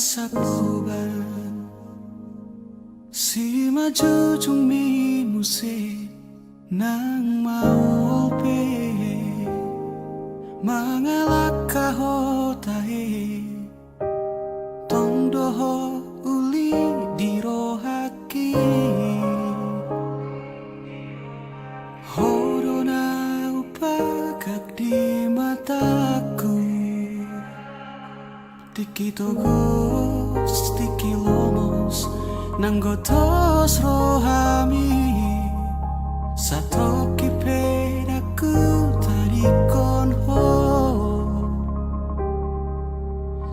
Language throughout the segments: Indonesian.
sapuban si maju chung mi muse nang maupe mangalak kahotahe tong doho uli dirohaki horona upagak di mataku tiki togos tiki lomos nanggotos rohami satoki pedaku tarikon ho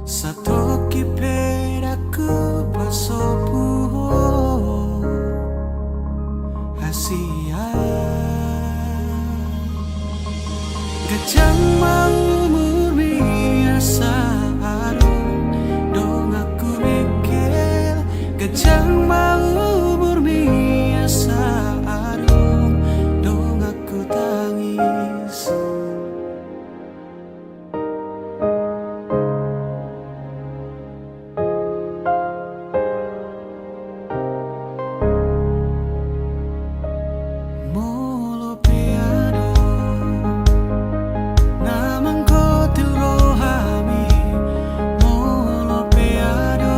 satoki pedaku pasopu ho hasia gajang mau murmi asa dong aku mikir gajang mau murmi asa dong aku tangis molo peado namang ko tirohami molo peado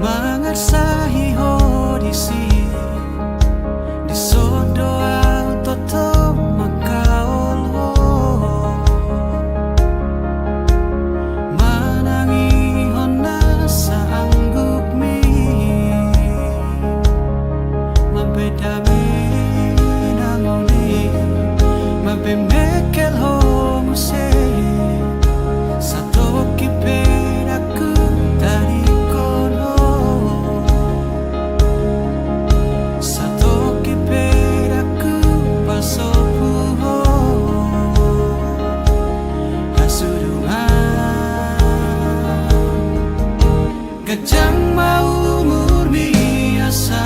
mangarsahi hodisi di sodo toto makaol ho manangi hona sa angguk mi mabedami nangoni mabemekel ho muse satoki pedaku tarikon ho satoki pedaku pasopu ho hasurungan gajang mau murmi asa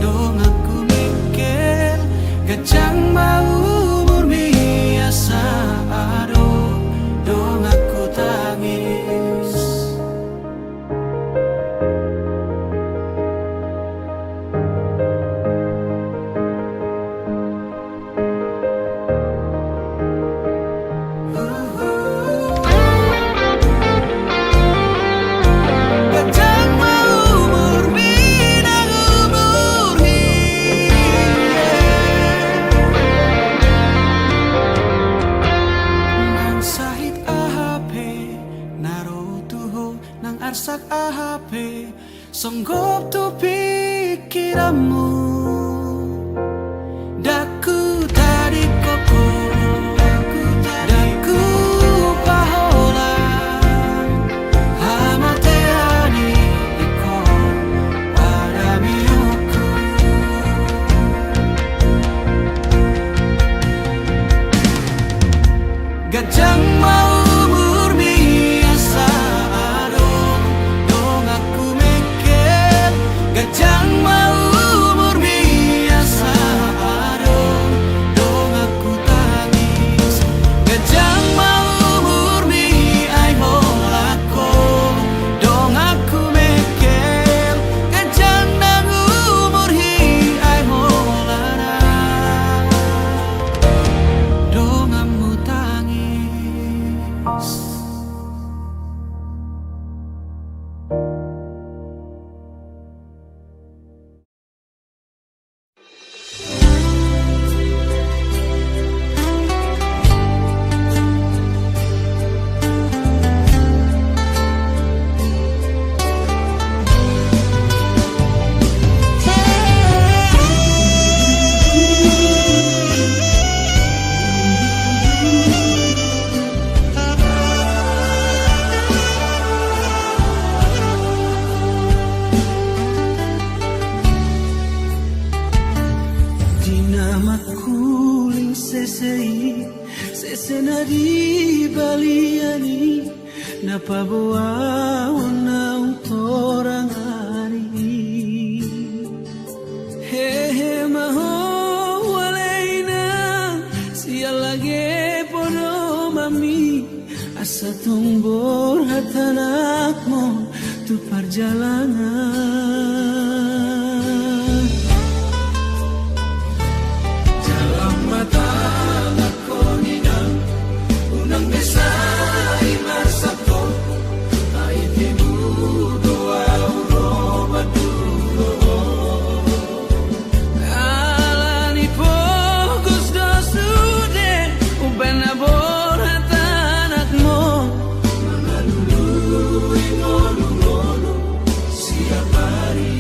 dong aku mikir gajang mau murmi asa dong aku tangis gajang mau murmi nang umurhi nang sahit ahape narotuho nang arsak ahape songgop tu pikiranmu daku tadi koko daku pahola hamateani iko pada miuku gajang mau murmi asa dong aku mikir gajang mau murmi asa dong aku tangis gajang mau murmi ai holako dong aku mikir gajang nang umurhi ai holana dong amu tangis Dinamakuling sesei sesenadi baliani napabawa na utorang ani hehe maho walaina sialage podo mami asa tumbur hatanakmu tu perjalanan. Dalam mata aku ninang unang besai marsako ay tibu doa uroba dulu. Alani fokus do sude uben abor hatanakmu mangalulu ingolu-ngolu siap hari.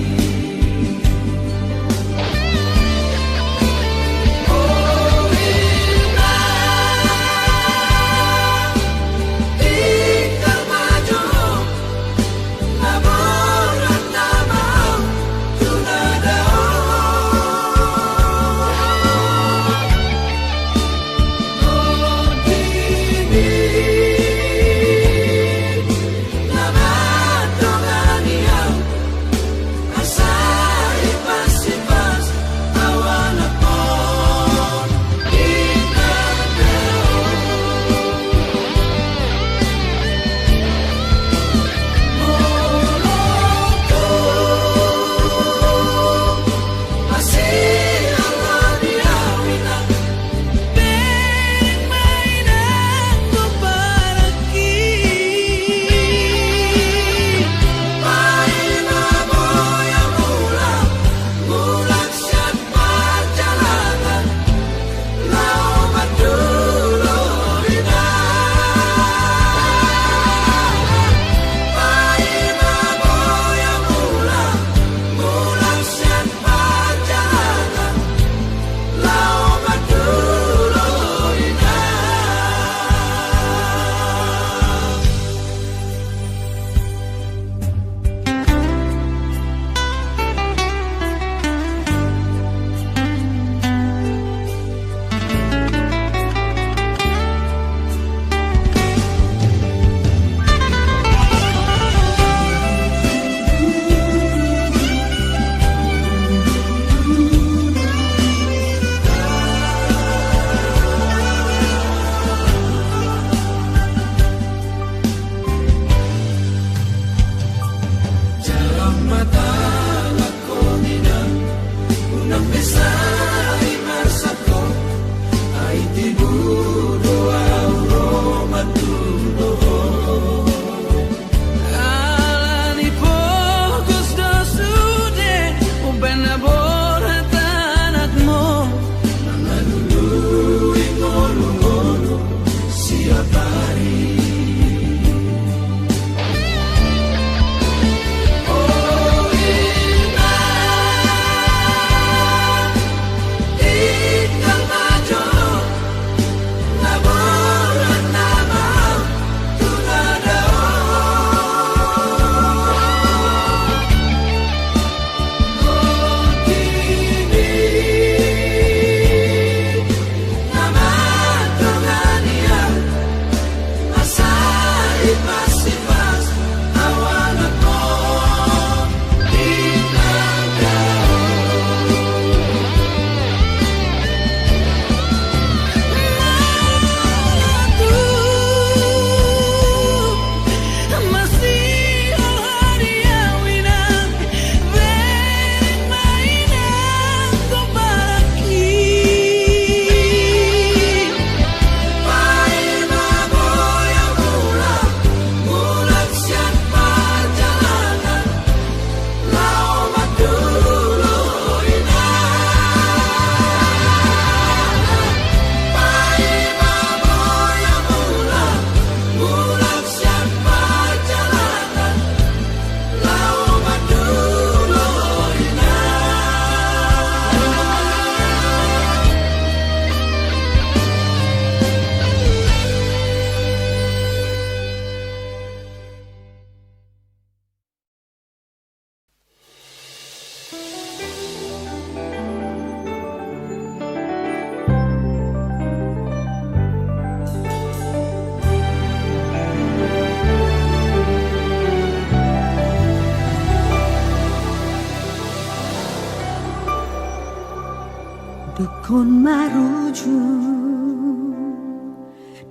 Dukun maruju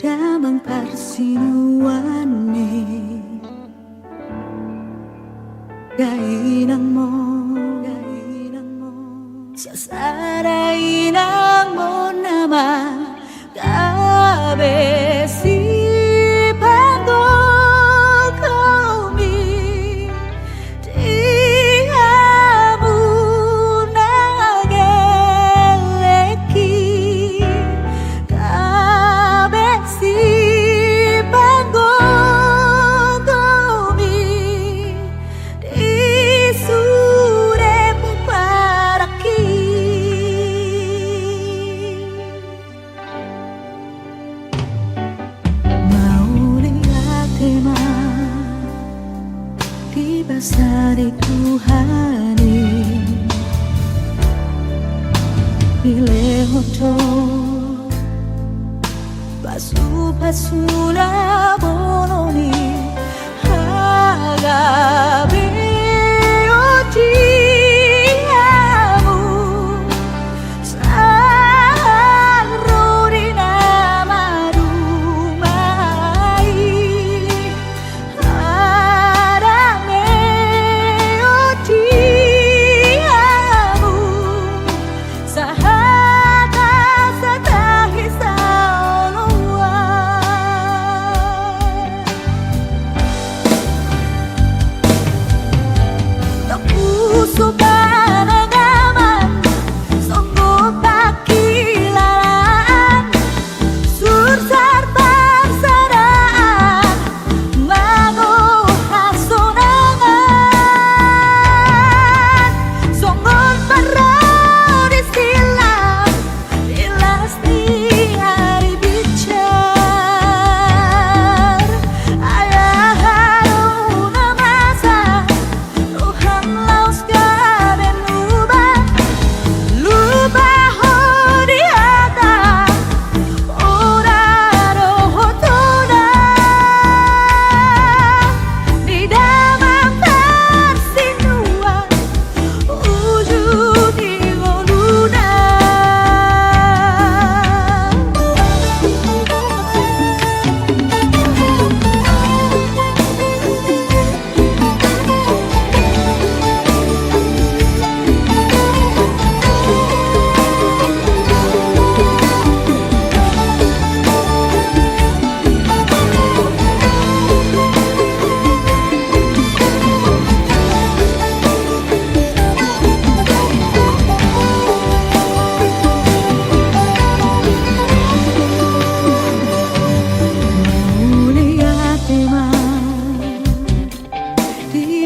damang persinuane gainang mo sasara inang mo naman gabe si panggo kami di amu nageleki gabe si panggo kami di suremu paraki Basari Tuhani Ile hoto Basu-basuna bononi Hagabi otiamu Saruri nama rumai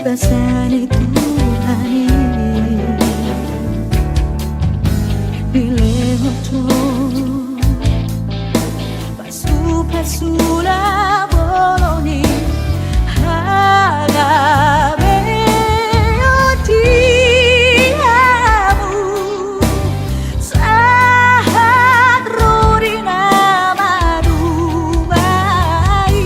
Basani Tuhani Bile hoto Basu-basula boloni Hagabe otiamu Sahat ruri nama rumai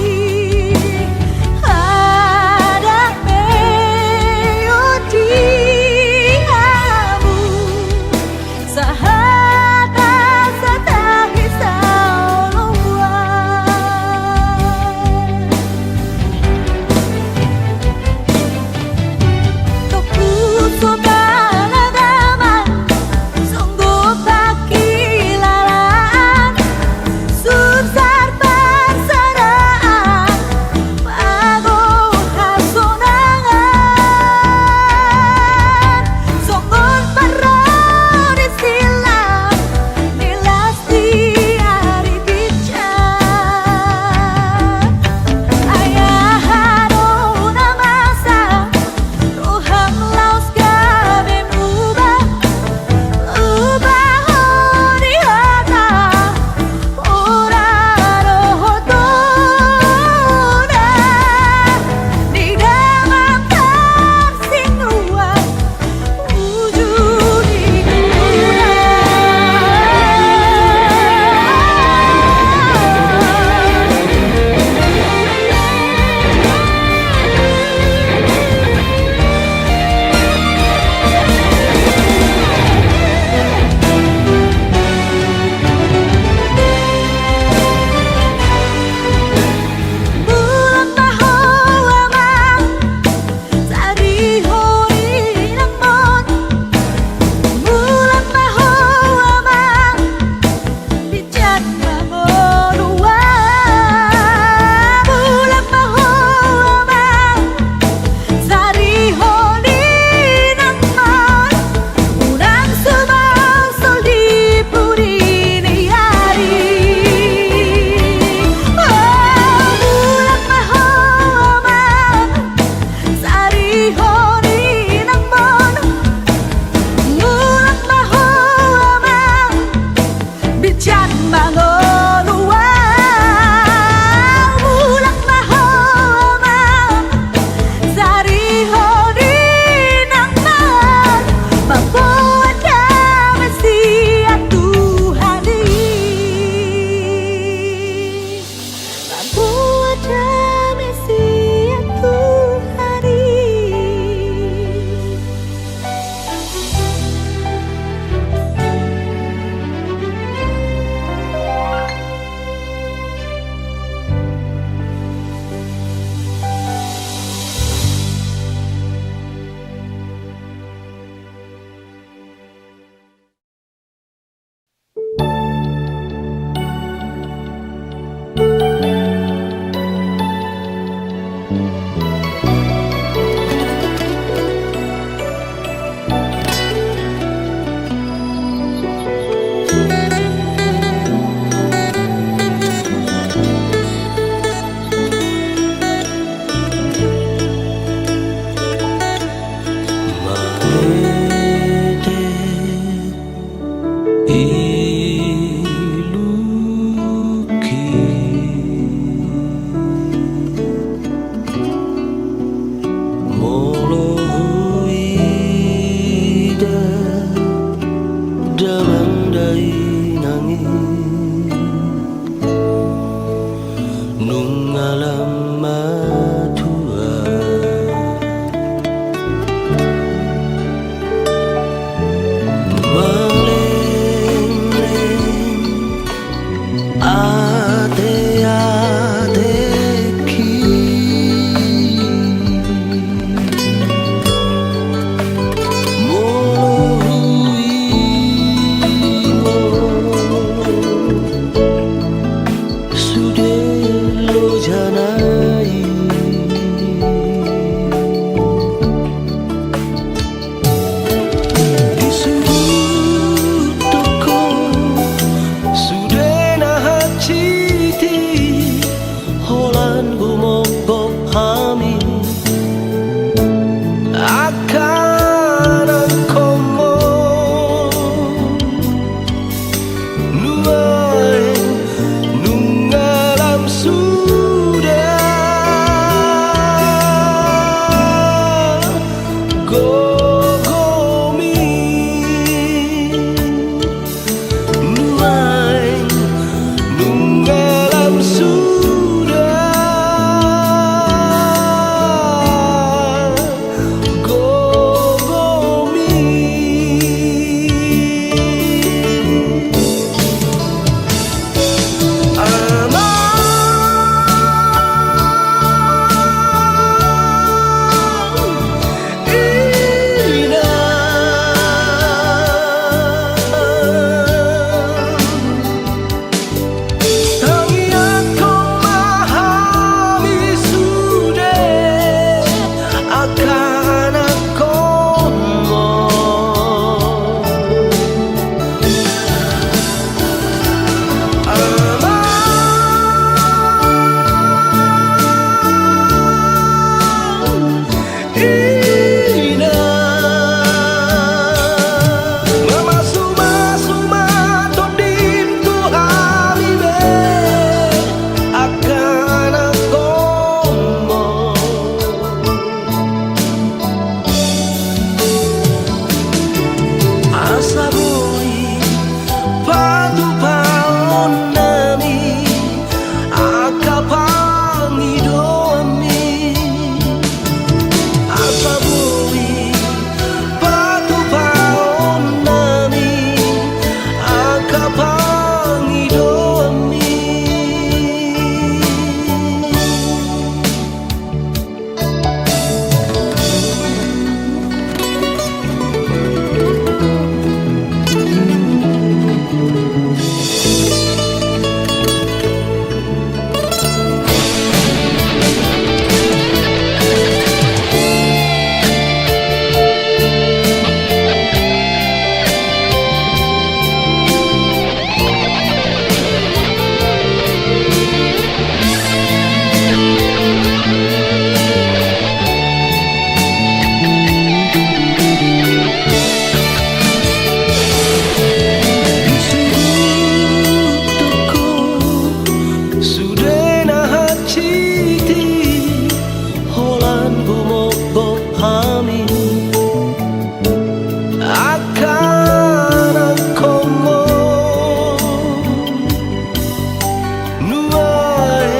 nuai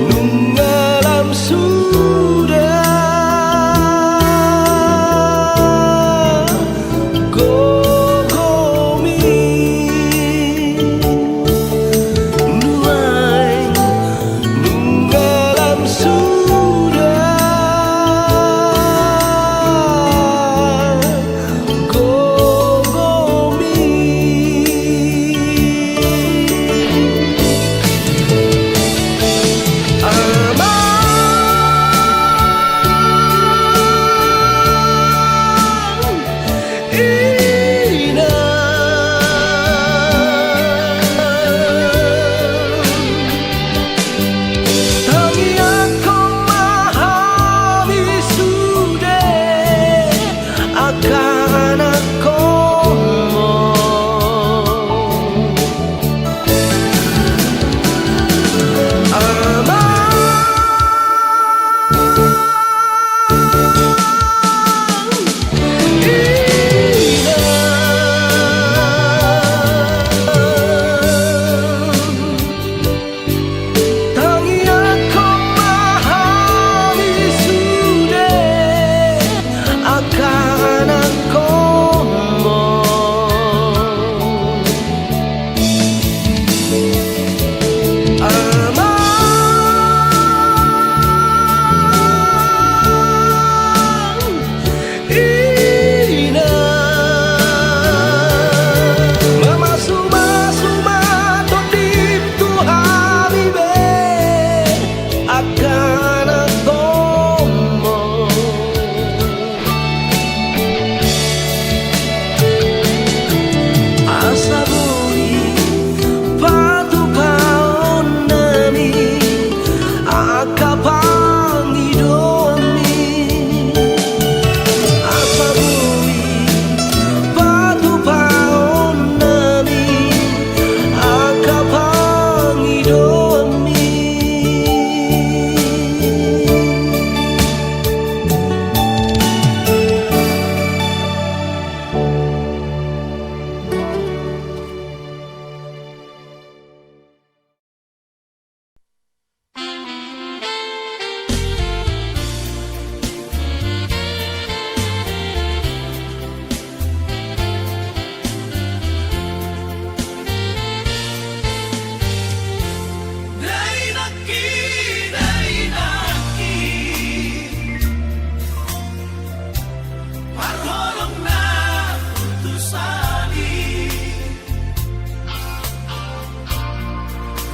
nungalam sudah gogomi nuai nungalam sudah gogomi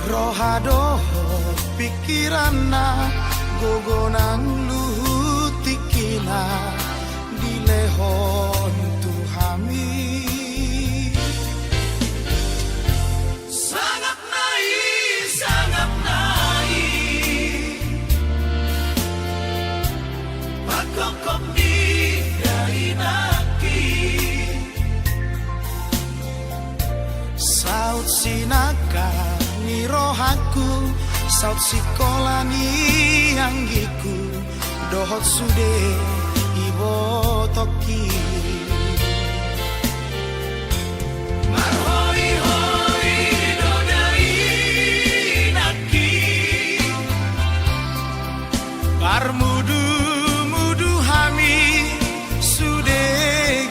Rohado pikirana gogonang luhutikina dilehon tuhami sangat naik pakokok di dari naki saut sinaka ni rohaku saut sikolani anggiku dohot sude ibo toki marhoi hoi dodai naki parmudu mudu hami sude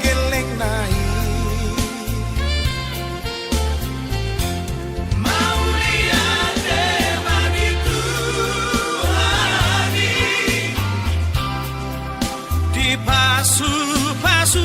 gelek nai pasu pasu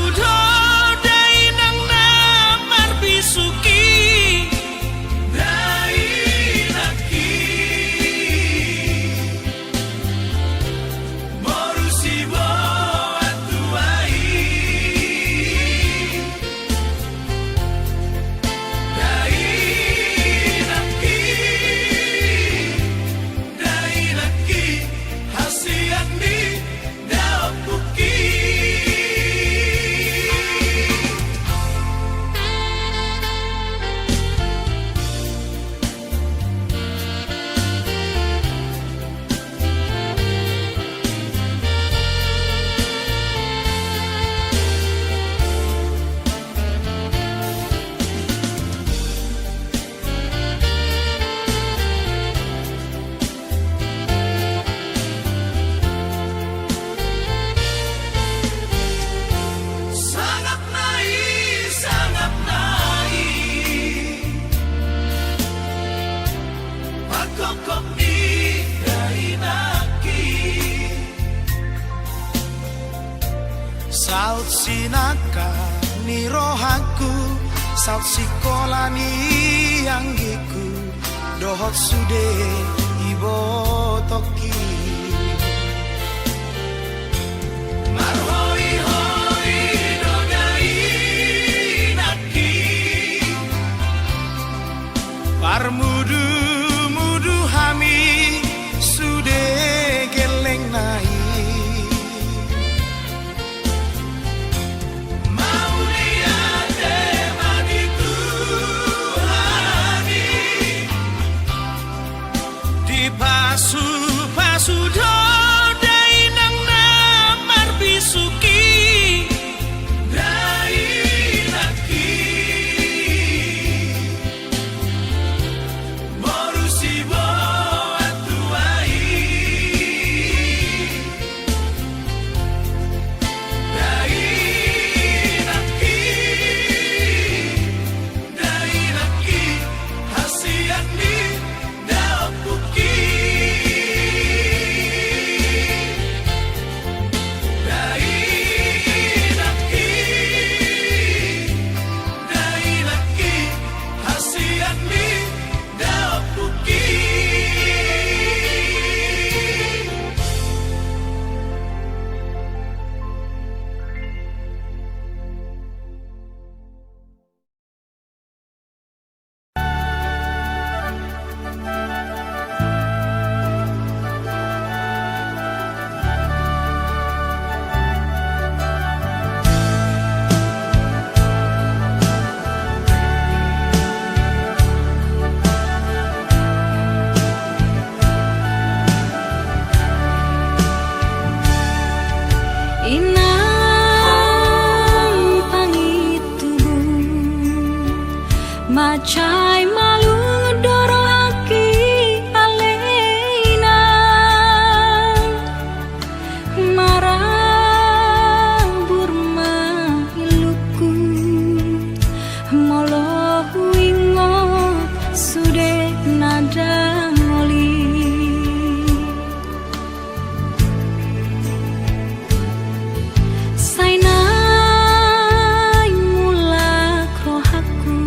pokok ni dari naki saut sinaka ni rohaku saut sikola ni anggiku dohot sude ibo toki marhoi hoi dodai naki parmudu mudu hami sude geleng nai pasu pasu do dai nang na marbisuki dai naki morusi bo atuai dai naki hasiat ni daopuki Macai malu ngedoro aki alena marang burma iluku molo wingo sude nada ngoli sainai mulak rohaku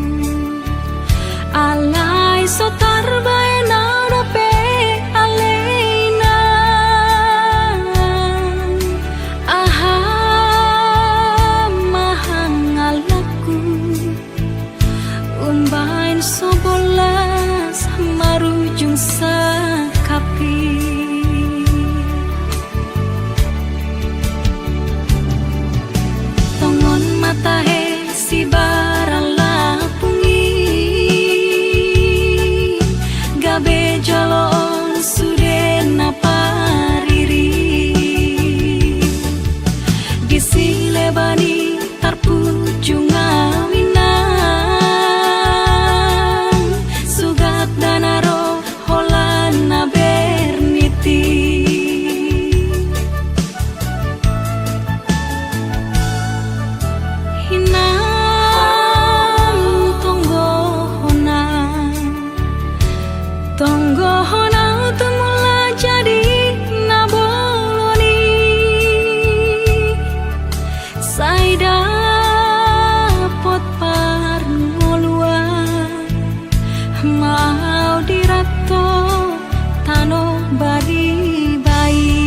alai sotar baena dape alena aha mahangalaku umbain sobolas marujung sakapi tongon matahe si barala gabe jalon sude napariri disile bani tarpujung awinang sugat danaro holana berniti hinam tonggo honang tonggo hona tumula jadi naboloni saida pot par ngolua mau dirato tano badi bayi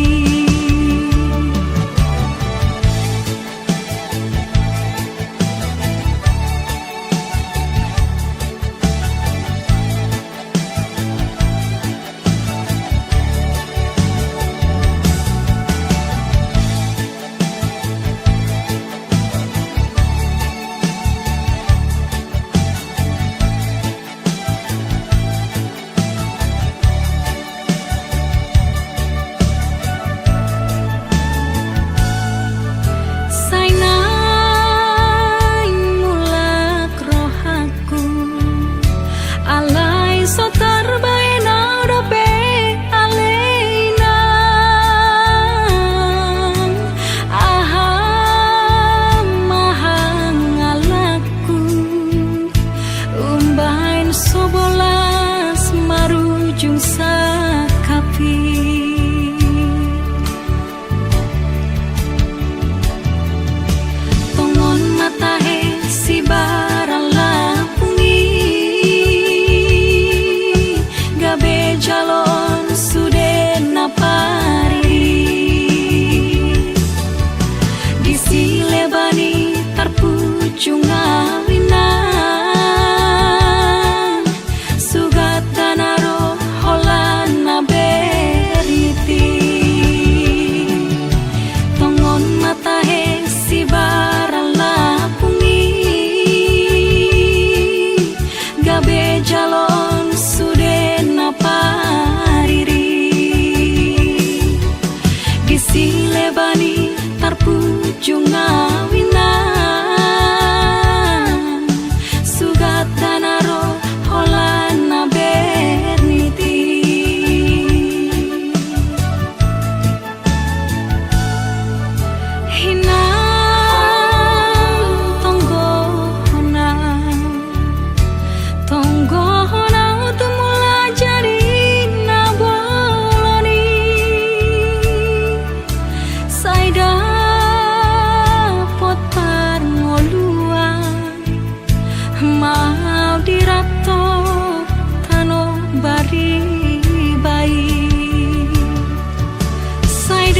baik. Saya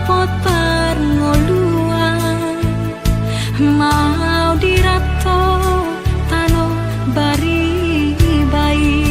dapat perngoluan mau dirato tano bari baik.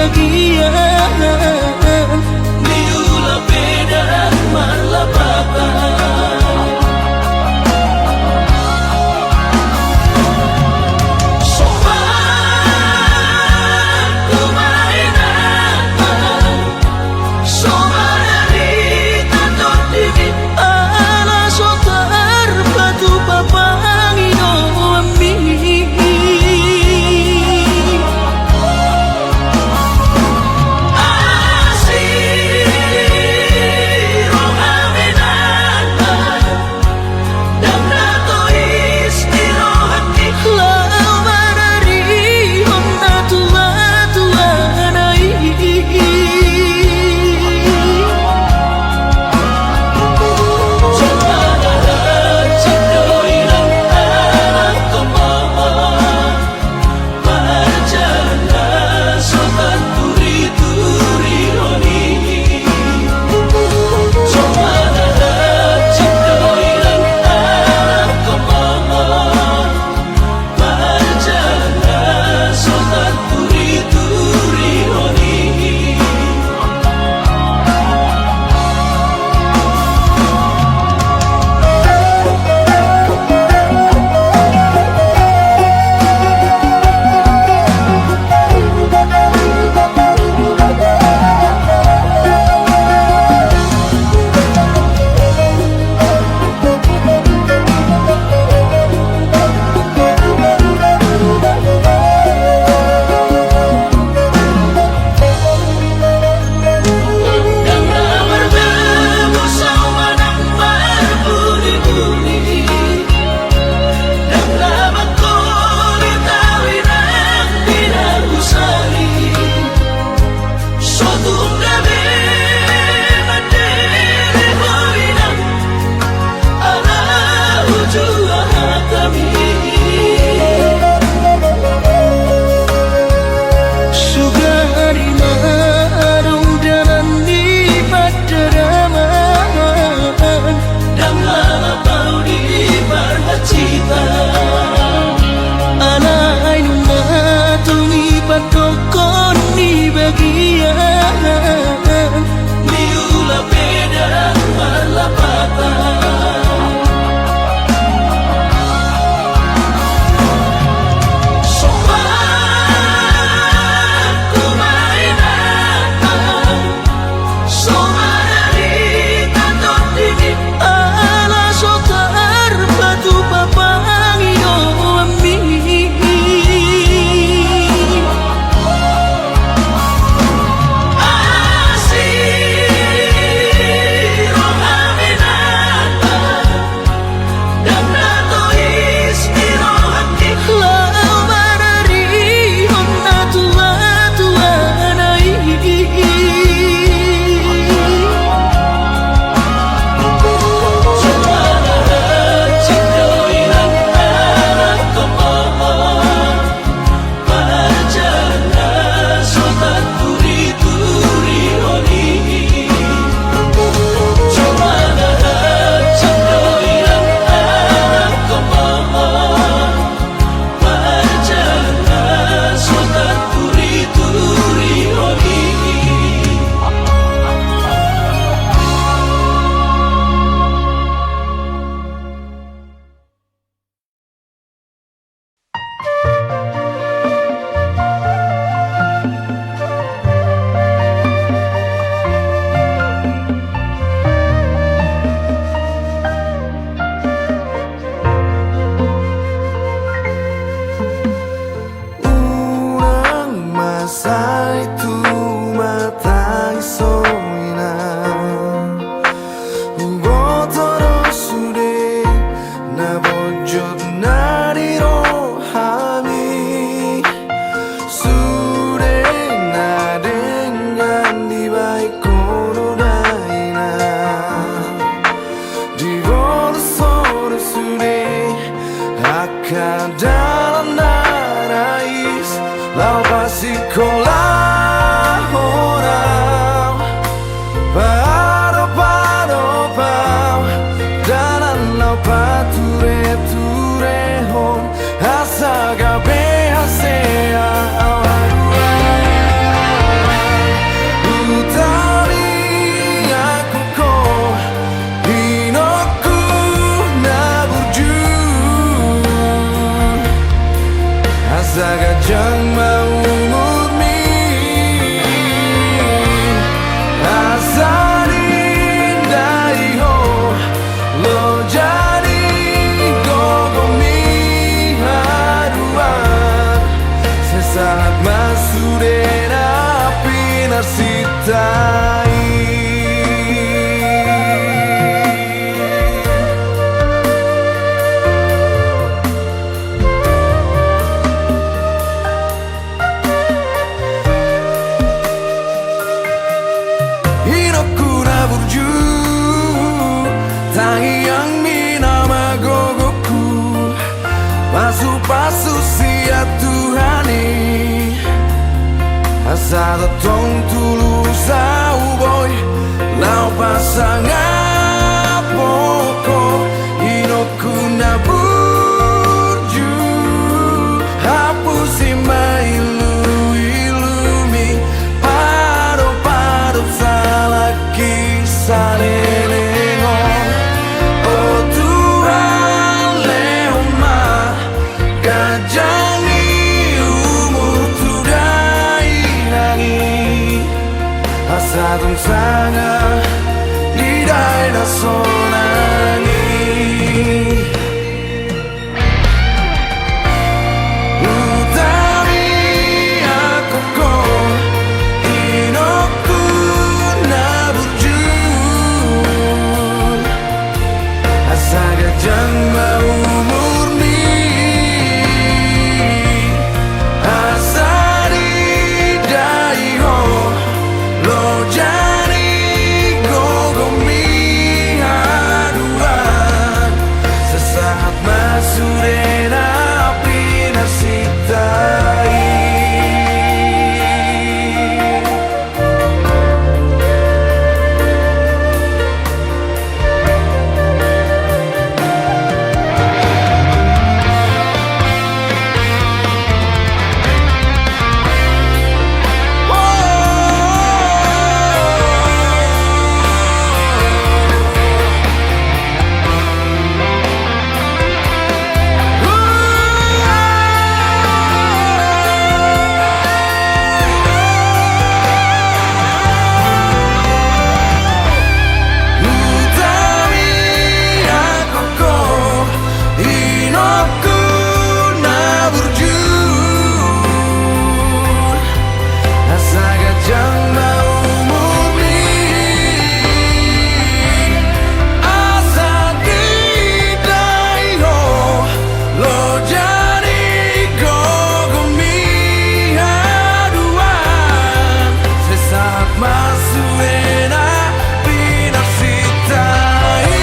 bagian Niula beda malapatan dalam narais lau pasti kau pinasitai. Hinokuna burju Tangiang minama gogoku Pasu-pasu siap Tuhani Asa tong tulu sau boy Lau pasang poko Hinokuna burju Hapusi mailu-ilumi Paro-paro salaki salenengon Oh Tuhan leoma Kajani umur tudai nangi Asadong sanga Didai na sonangi Utami ako ko Inoku na burjun Asaga jang maumur ni Asari daiho Lo jari gogomi haduan Sesaat masurena pinasitai. Utami ako ko Inoku na burjun Asaga jang maumur ni Asa didaiho Lo jari gogomi haduan Sesaat masurena pinasitai.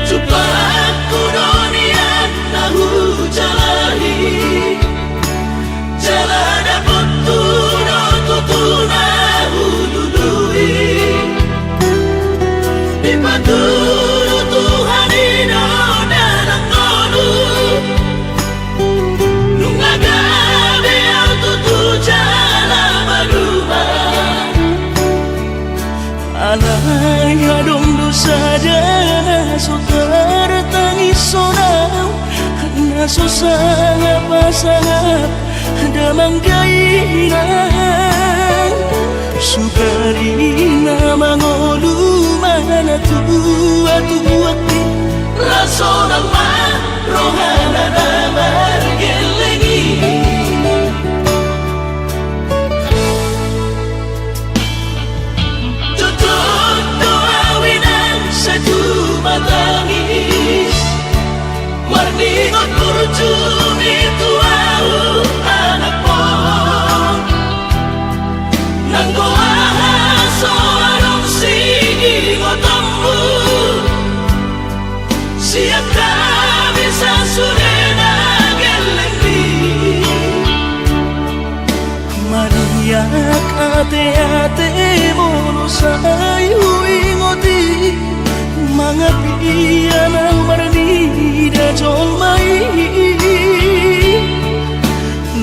Supaya dunia tahu jalani jalan dapat tutuna hududui Dipaturu Tuhan ino dalam kolu Nungagabe au tutu jalan maluba Alay adong dosa dana so tertangis sonau Karena susah pasang dalam kainan Sugarina mangolu mana tua Rasonang ma rohana na margelengi Tutup doa winan satu matangis Warningot kurjum itu au anak po Nanggoa soarong sigi ngotambu iyan ang marnida jolmai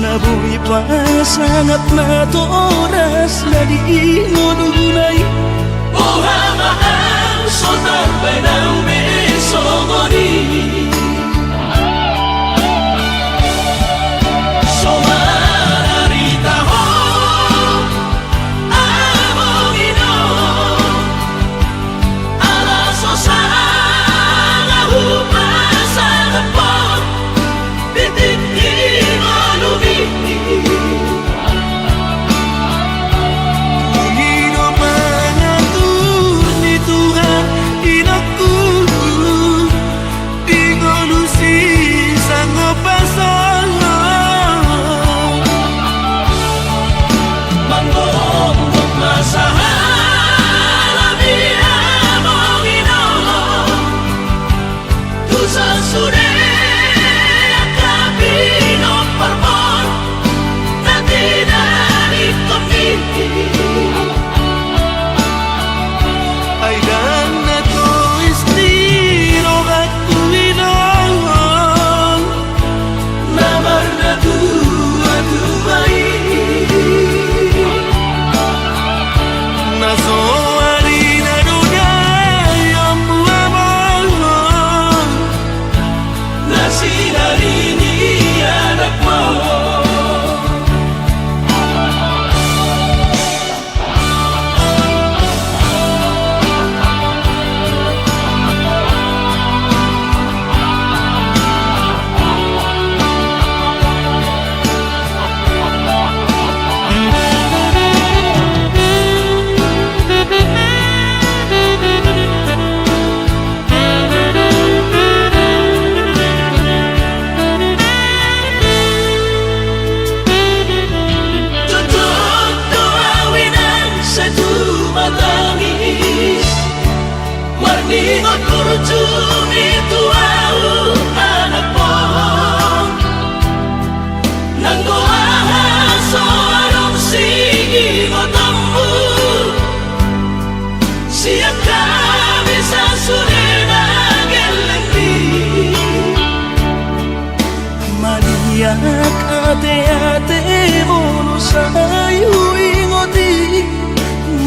nabuhi pa sangat na to oras na di ngununay Ohama ang sotar benang besogoni Ingat kurjung itu au anak pohon Nanggo ahaso arong sigi ngotammu Siaka bisa surena gelengdi Maniak ate-ate mono sayu ingoti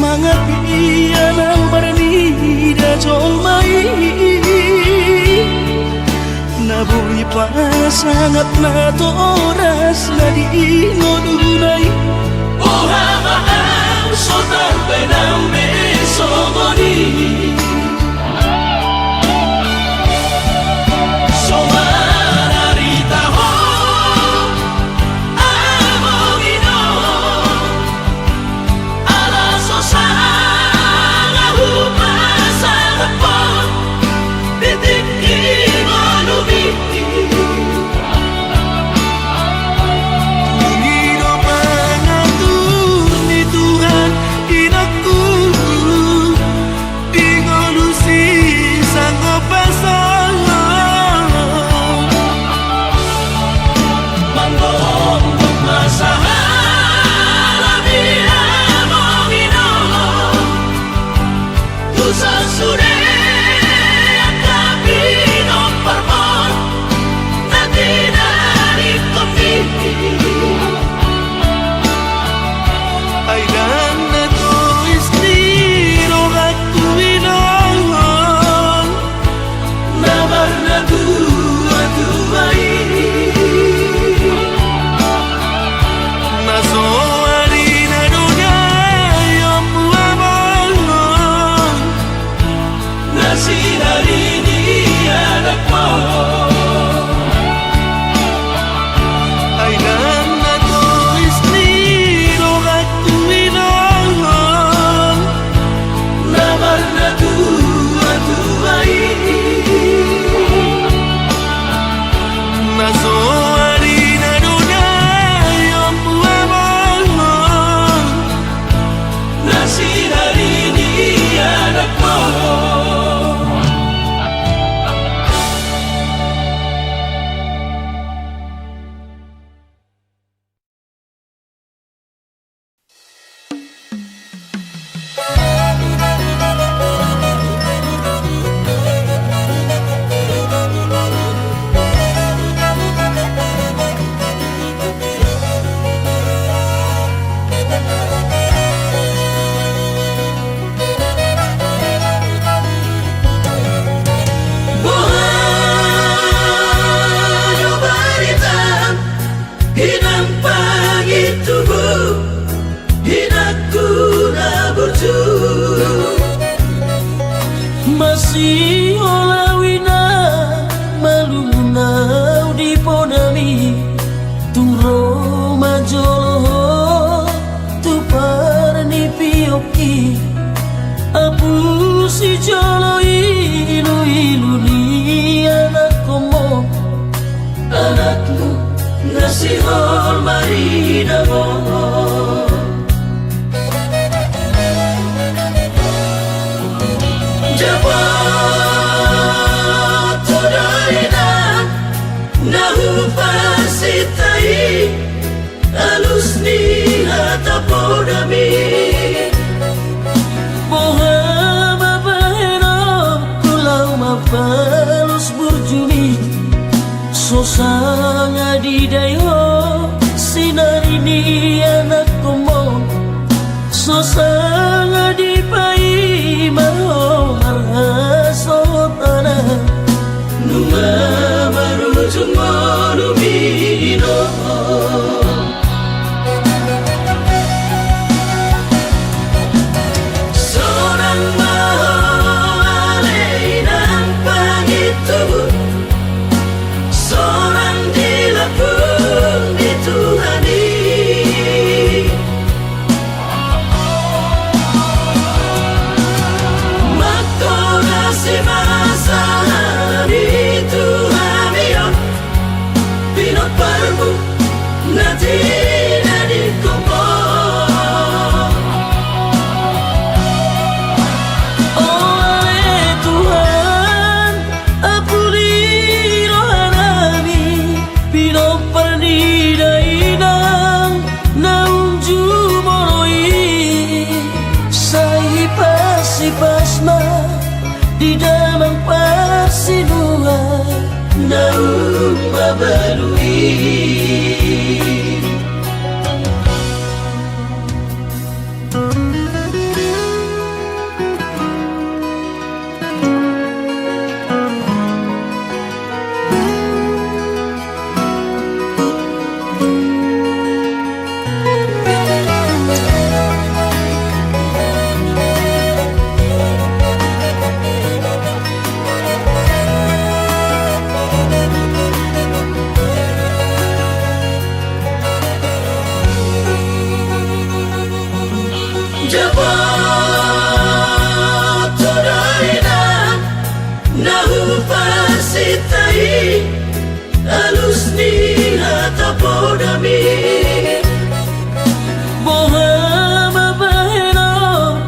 Mangapian ang barnida jolmai Nabuhi pa sangat na to oras na di ngununay Ohama ang sotar benang besogoni Di si olawina malunau di ponami turo majolo tu parni pioki apu si jolo ilu ilu ni anakmu nasi hol marina mo Jabat todaina nahu pasitai alus ni hatapodami Bohama baheno kulau mapalus burjumi Sosanga di dayo sinar ini anak komo Sosanga di pai maho marhasotana Nunga marujung marumino Seorang maho aleinan pangitubu Seorang dilapung dituhani Makona si masalah dituhanion Pinot parmu nanti nadi kumpul Oleh Tuhan apuli rohanami Pinot pernidainang naunju moroi Sai pasi pasma di damang pasinua naung mabalui Jabat todaina nahu pasitai alus ni hatapodami Bohama baheno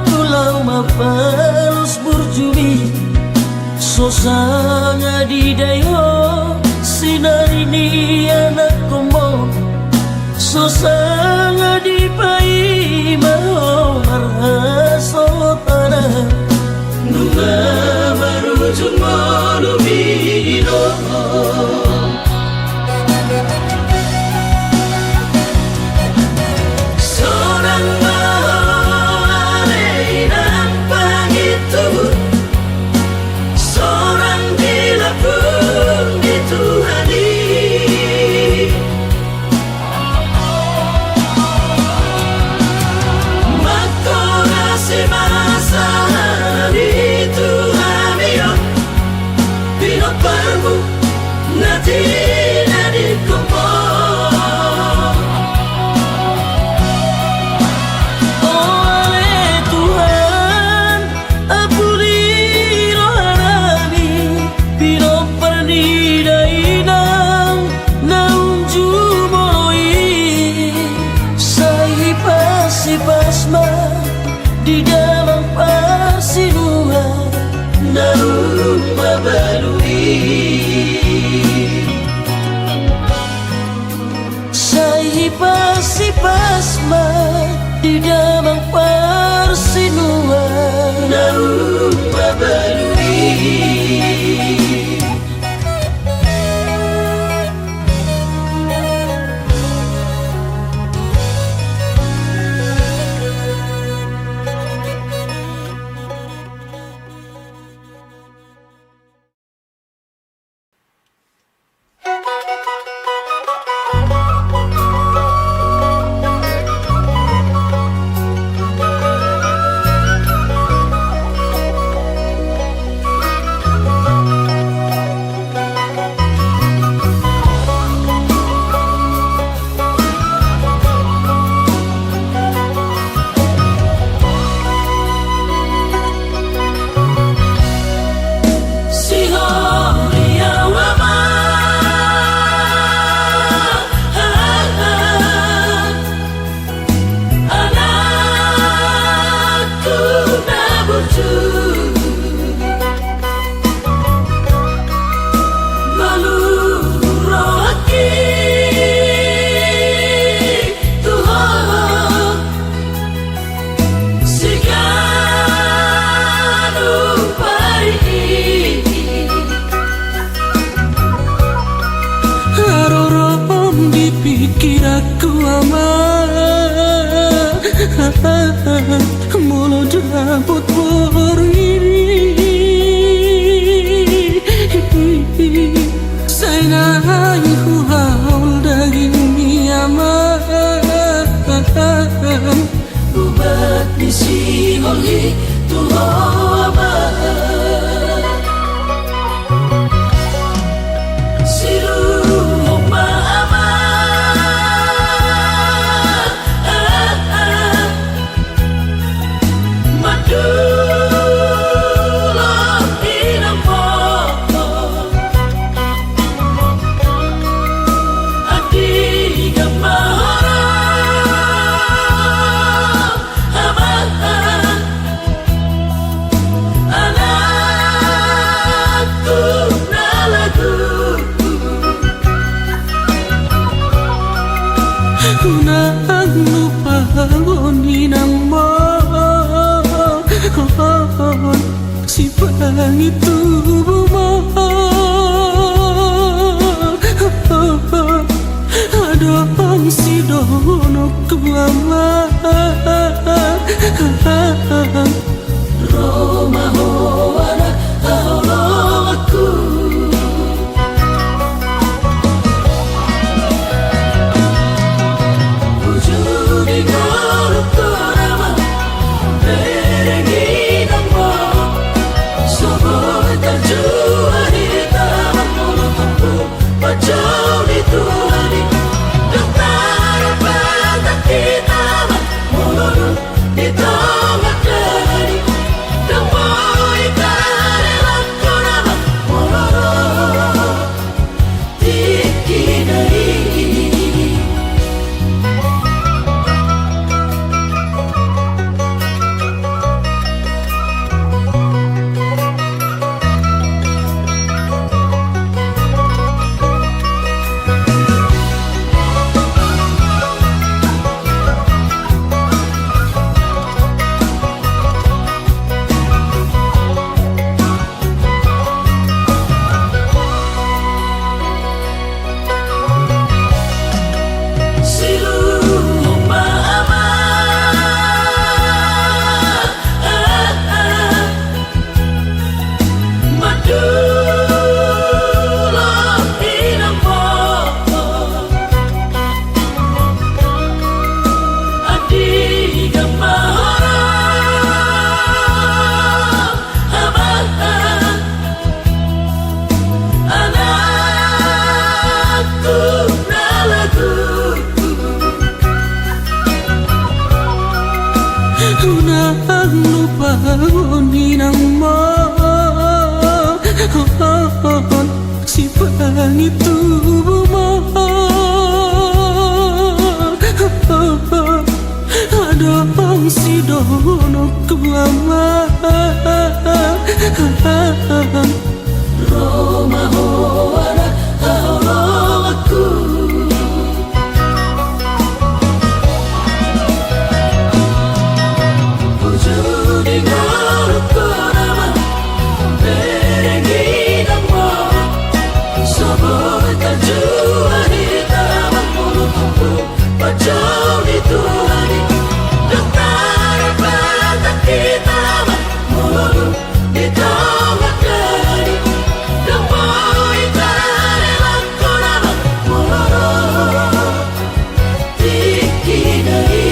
kulau mapalus burjumi Sosanga di dayo sinar ini anak komo Sosanga di pai maho marhasotana Nunga marujung marumino Seorang maho aleinan pangitubu Seorang dilapung dituhani Makona si masalah dituhanion Pinot parmu nanti nadi kumpul Oleh Tuhan apuli rohanami Pinot pernidainang naunju moroi Sai pasi pasma di damang pasinua naung mabalui Sai pasi pasma di damang parsinua naung mabalui Sipangi tubuhmu Adong si dono kuama Roma hoana haolo aku Wujudi ngoro korama Berengi nangmo Soboy terjua di taman mulut aku Pajau di Tuhani Dokter batak di taman mulut di tongkat dari Demoy karelan korama mulut Tiki dari Sipangi tubuhmu Adong si dono kuama Roma hoana haolo aku Wujudi ngoro korama Berengi nangmo Soboy terjua di taman mulut aku Pajau di Tuhani Dokter batak di taman mulut di tongkat dari Demoy karelan korama mulut Tiki dari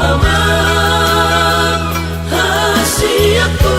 Aman hasiatku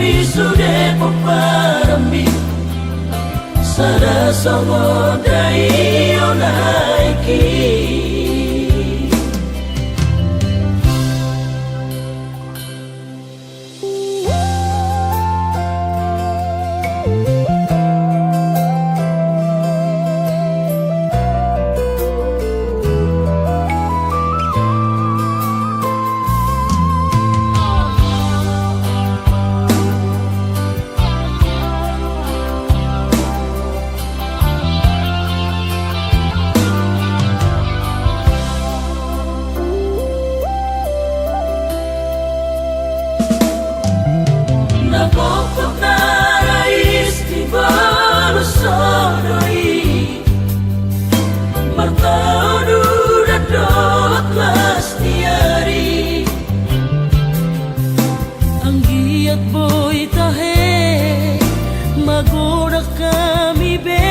Kami sudah peparambi Sada songo dai onaiki Nakokok na rais di baru sodoi Martaudu dan dot lastiari Anggiat boy tahe magodak kami be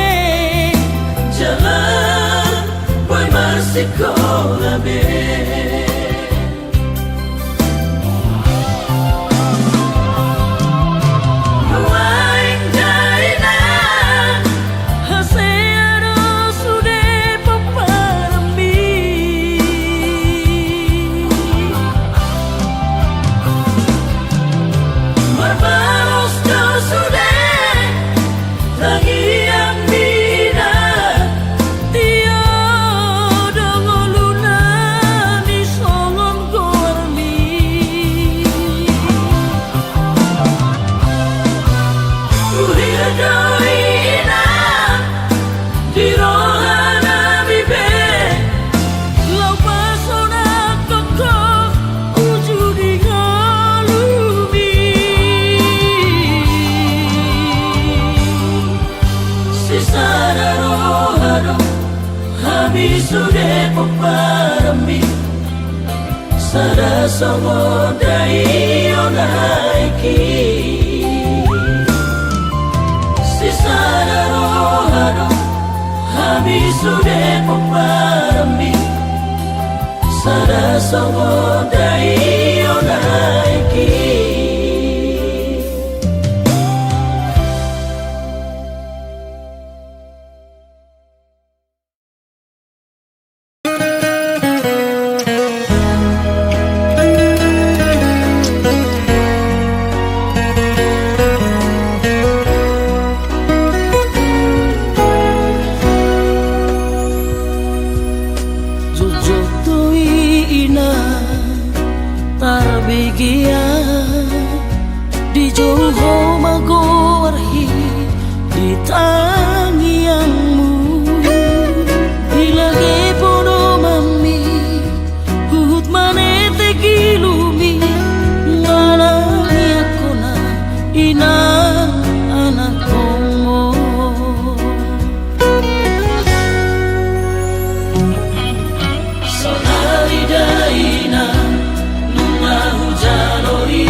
Jalan boy marsikola be Sudah peparambi Sada songo dai onaiki Sisada rohano Kami sudah peparambi Sada songo dai onaiki di jauh magorhi di tangianmu ilage podo mami hut manete gilumi ngalani aku na ina anak komo sonari daina nuna hujanori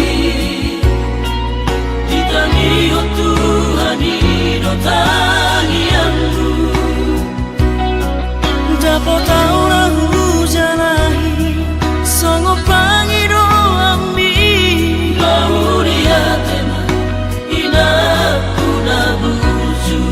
Ditangi o Tuhan ino tangianmu Dapat tahu hujanahi songo pangi doami Lauri hatema ina puna buju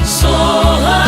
Soha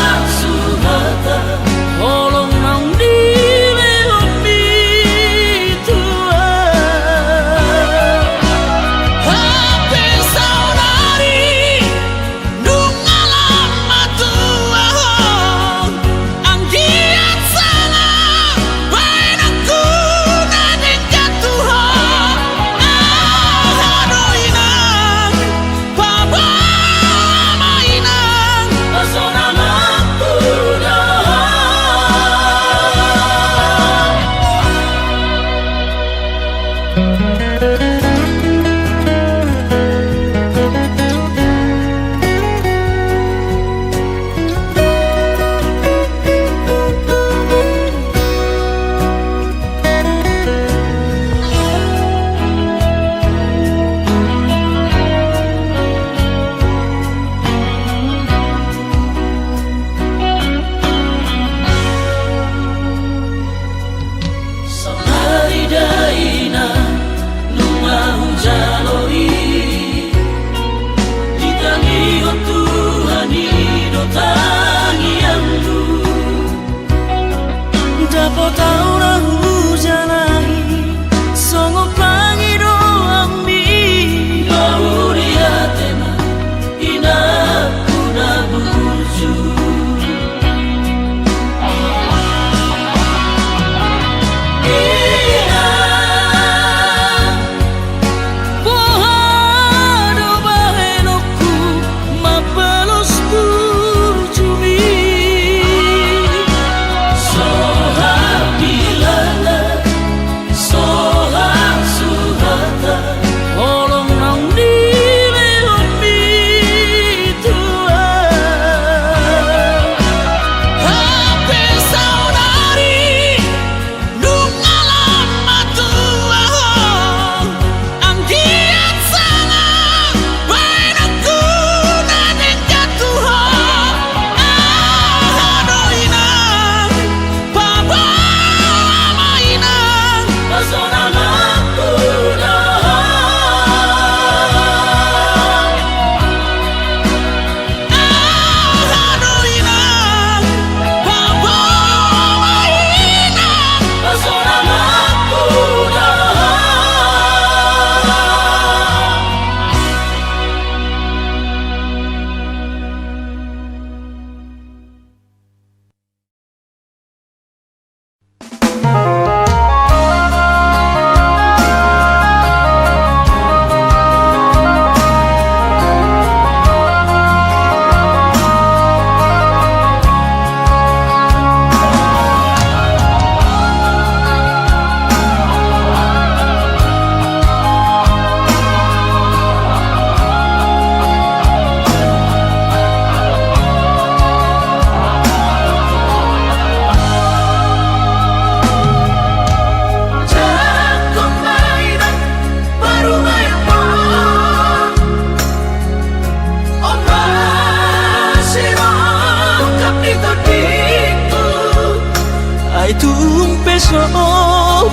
tumpeso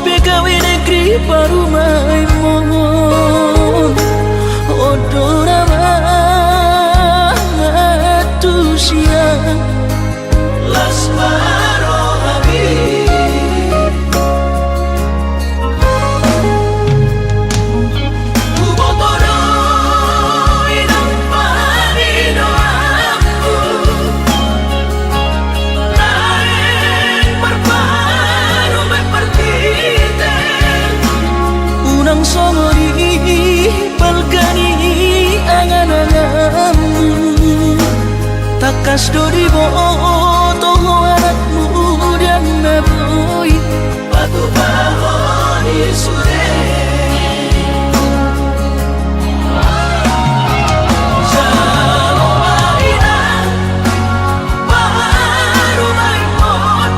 pegawai negeri parumai mohon odorama tusia Lasmaro Habib Ubotoro inang panino aku Naeng berparu berpartite unang songori palgani angan-anganmu takas dori boto anakmu dan naboy Batu bahoni sure Jalomaina Baru maimon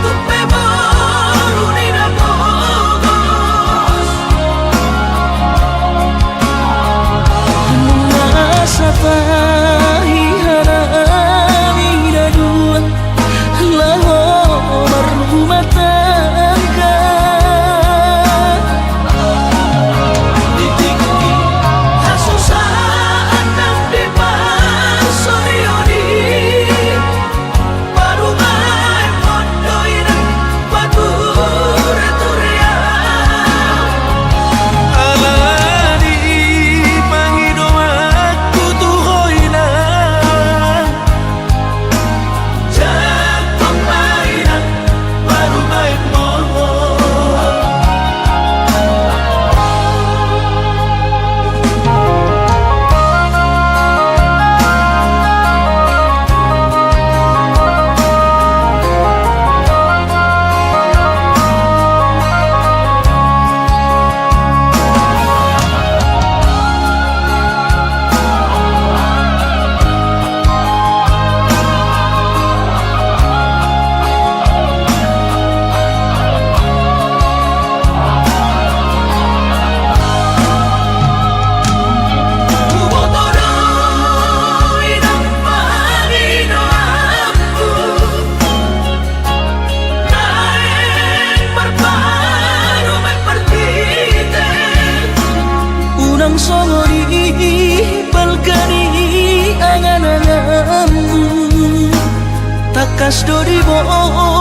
Tupe baru nina bogos masa tahi harami dadua laho berumah tangga Ditinggi Hasusaan nang di pasorioni Baru maimon doina Batu returia Alani pangido aku tuhoina Jatuh mainan Baru maimon Ubotoro inang panino aku Naeng berparu berpartite unang songori palgani angan-anganmu takas dori boto